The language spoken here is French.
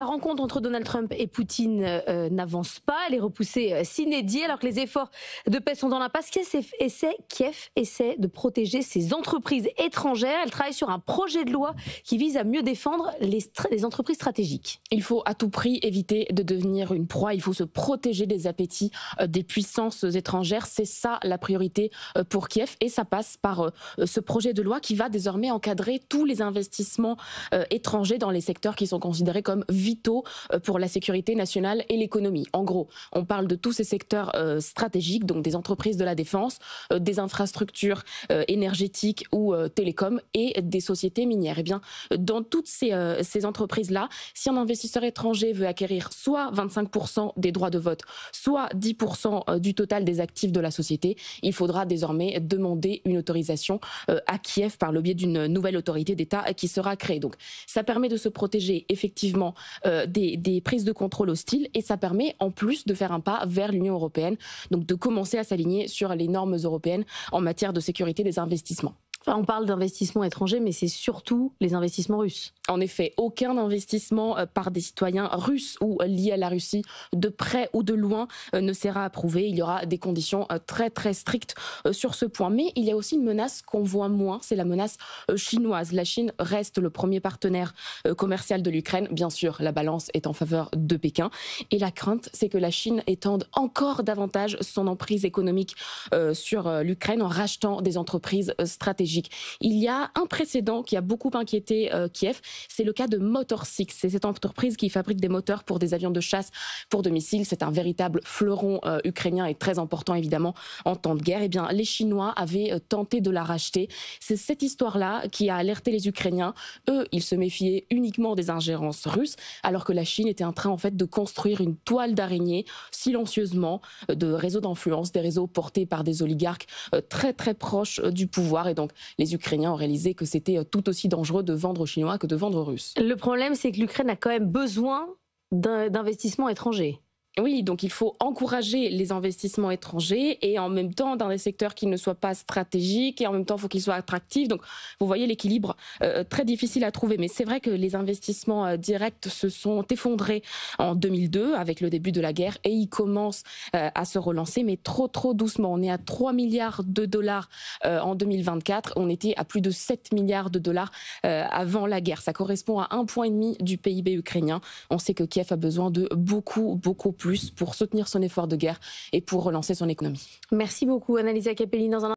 La rencontre entre Donald Trump et Poutine n'avance pas, elle est repoussée sine die, alors que les efforts de paix sont dans l'impasse. Kiev essaie de protéger ses entreprises étrangères. Elle travaille sur un projet de loi qui vise à mieux défendre les entreprises stratégiques. Il faut à tout prix éviter de devenir une proie, il faut se protéger des appétits des puissances étrangères. C'est ça la priorité pour Kiev et ça passe par ce projet de loi qui va désormais encadrer tous les investissements étrangers dans les secteurs qui sont considérés comme vitaux pour la sécurité nationale et l'économie. En gros, on parle de tous ces secteurs stratégiques, donc des entreprises de la défense, des infrastructures énergétiques ou télécoms et des sociétés minières. Et bien, dans toutes ces entreprises-là, si un investisseur étranger veut acquérir soit 25% des droits de vote, soit 10% du total des actifs de la société, il faudra désormais demander une autorisation à Kiev par le biais d'une nouvelle autorité d'État qui sera créée. Donc, ça permet de se protéger effectivement des prises de contrôle hostiles et ça permet en plus de faire un pas vers l'Union européenne, donc de commencer à s'aligner sur les normes européennes en matière de sécurité des investissements. Enfin, on parle d'investissements étrangers, mais c'est surtout les investissements russes. En effet, aucun investissement par des citoyens russes ou liés à la Russie, de près ou de loin, ne sera approuvé. Il y aura des conditions très très strictes sur ce point. Mais il y a aussi une menace qu'on voit moins, c'est la menace chinoise. La Chine reste le premier partenaire commercial de l'Ukraine. Bien sûr, la balance est en faveur de Pékin. Et la crainte, c'est que la Chine étende encore davantage son emprise économique sur l'Ukraine en rachetant des entreprises stratégiques. Il y a un précédent qui a beaucoup inquiété Kiev, c'est le cas de Motor Six. C'est cette entreprise qui fabrique des moteurs pour des avions de chasse pour de missiles. C'est un véritable fleuron ukrainien et très important évidemment en temps de guerre. Eh bien, les Chinois avaient tenté de la racheter. C'est cette histoire-là qui a alerté les Ukrainiens. Eux, ils se méfiaient uniquement des ingérences russes, alors que la Chine était en train en fait de construire une toile d'araignée silencieusement de réseaux d'influence, des réseaux portés par des oligarques très très proches du pouvoir. Et donc, les Ukrainiens ont réalisé que c'était tout aussi dangereux de vendre aux Chinois que de vendre aux Russes. Le problème, c'est que l'Ukraine a quand même besoin d'investissements étrangers. Oui, donc il faut encourager les investissements étrangers et en même temps dans des secteurs qui ne soient pas stratégiques et en même temps il faut qu'ils soient attractifs. Donc vous voyez l'équilibre très difficile à trouver. Mais c'est vrai que les investissements directs se sont effondrés en 2002 avec le début de la guerre et ils commencent à se relancer, mais trop doucement. On est à 3 milliards de dollars en 2024. On était à plus de 7 milliards de dollars avant la guerre. Ça correspond à 1,5 point du PIB ukrainien. On sait que Kiev a besoin de beaucoup plus pour soutenir son effort de guerre et pour relancer son économie. Merci beaucoup, Annalisa Capelli. Dans un